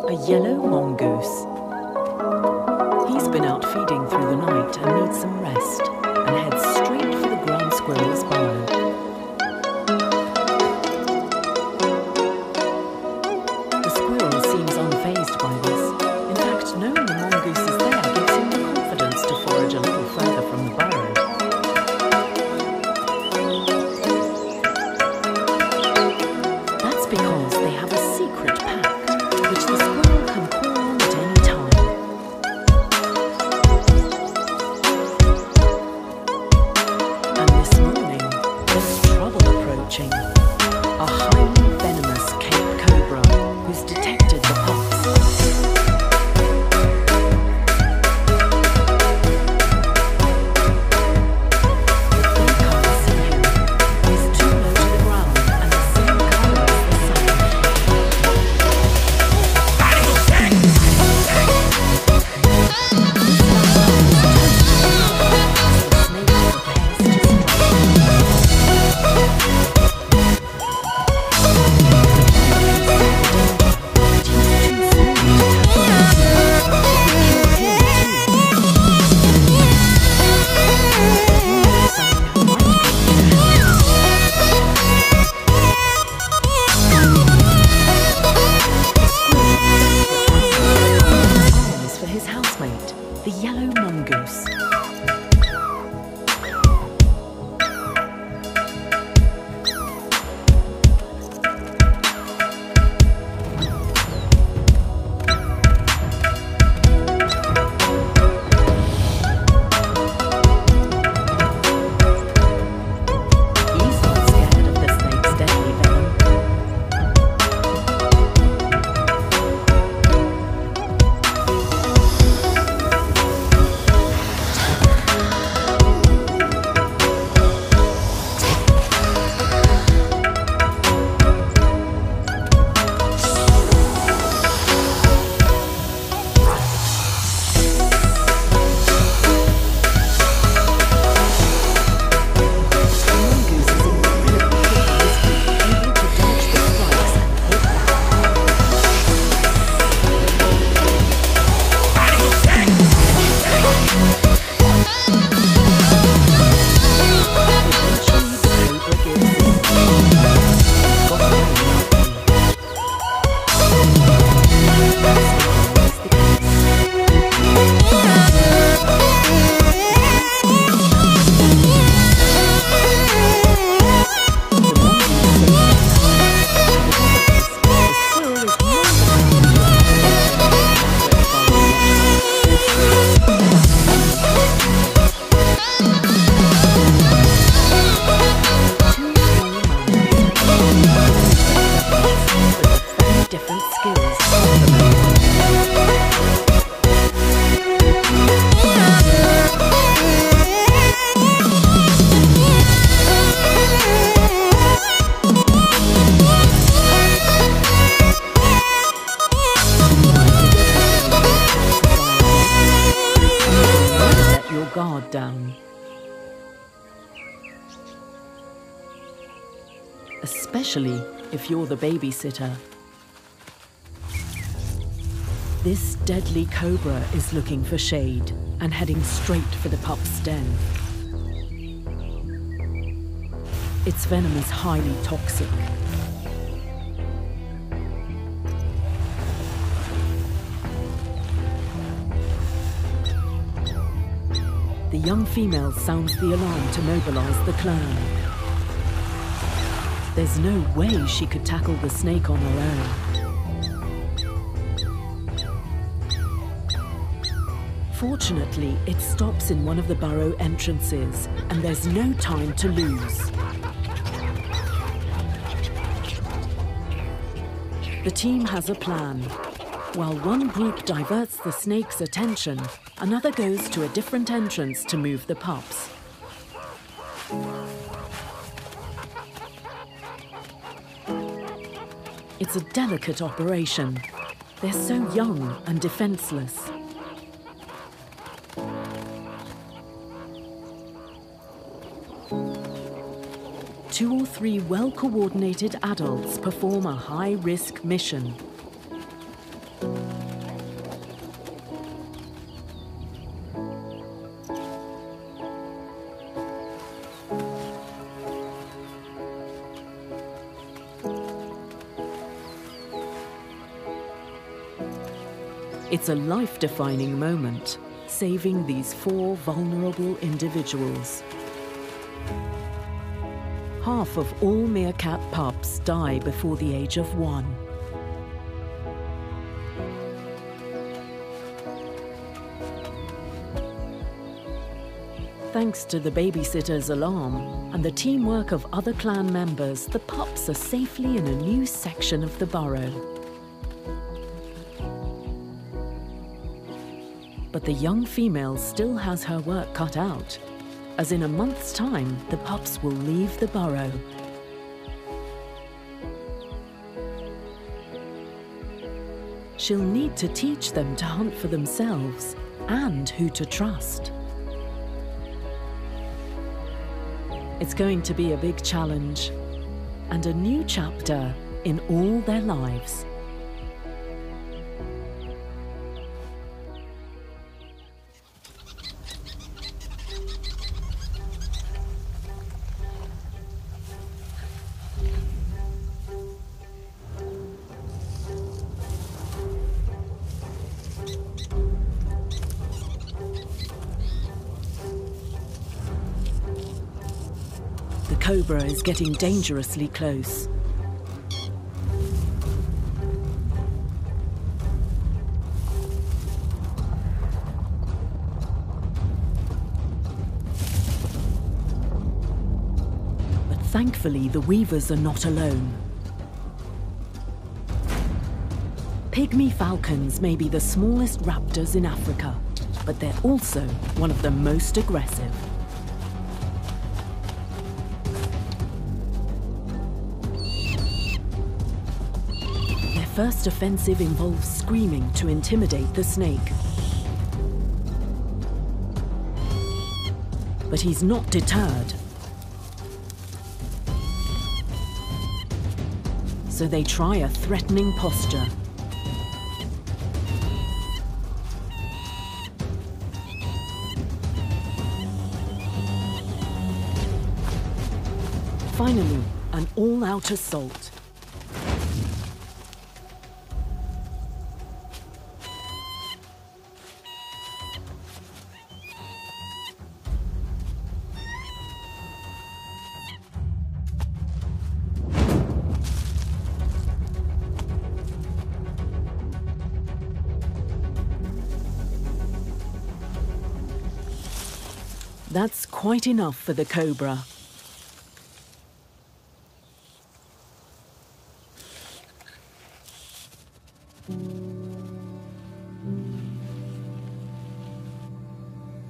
A yellow mongoose. He's been out feeding through the night and needs some rest, and heads straight for the ground squirrel's burrow. The squirrel seems unfazed by this. In fact, knowing the mongoose is there gives him the confidence to forage a little further from the burrow. That's because they have a secret pact, which the squirrel can call on at any time. And this morning, there's trouble approaching. A highly venomous Cape Cobra who's detected the pups. But they can't see him. He's too low to the ground and the same colour as the sun. For his housemate, the yellow mongoose. He's not scared of the snake's deadly venom. Different skills. Let your guard down. Especially if you're the babysitter. This deadly cobra is looking for shade and heading straight for the pup's den. Its venom is highly toxic. The young female sounds the alarm to mobilize the clan. There's no way she could tackle the snake on her own. Fortunately, it stops in one of the burrow entrances, and there's no time to lose. The team has a plan. While one group diverts the snake's attention, another goes to a different entrance to move the pups. It's a delicate operation. They're so young and defenseless. Two or three well-coordinated adults perform a high-risk mission. It's a life-defining moment, saving these 4 vulnerable individuals. Half of all meerkat pups die before the age of 1. Thanks to the babysitter's alarm and the teamwork of other clan members, the pups are safely in a new section of the burrow. But the young female still has her work cut out, as in a month's time, the pups will leave the burrow. She'll need to teach them to hunt for themselves and who to trust. It's going to be a big challenge and a new chapter in all their lives. The cobra is getting dangerously close. But thankfully, the weavers are not alone. Pygmy falcons may be the smallest raptors in Africa, but they're also one of the most aggressive. First offensive involves screaming to intimidate the snake. But he's not deterred. So they try a threatening posture. Finally, an all-out assault. That's quite enough for the cobra.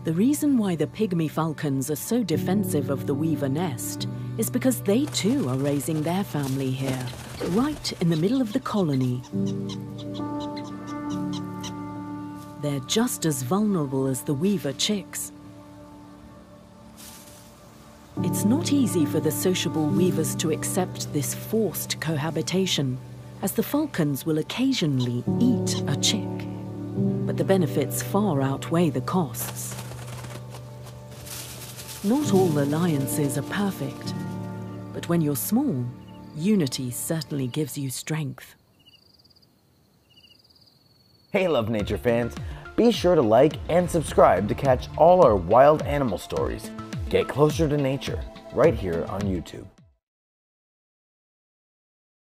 The reason why the pygmy falcons are so defensive of the weaver nest is because they too are raising their family here, right in the middle of the colony. They're just as vulnerable as the weaver chicks. It's not easy for the sociable weavers to accept this forced cohabitation, as the falcons will occasionally eat a chick. But the benefits far outweigh the costs. Not all alliances are perfect, but when you're small, unity certainly gives you strength. Hey Love Nature fans, be sure to like and subscribe to catch all our wild animal stories. Get closer to nature right here on YouTube.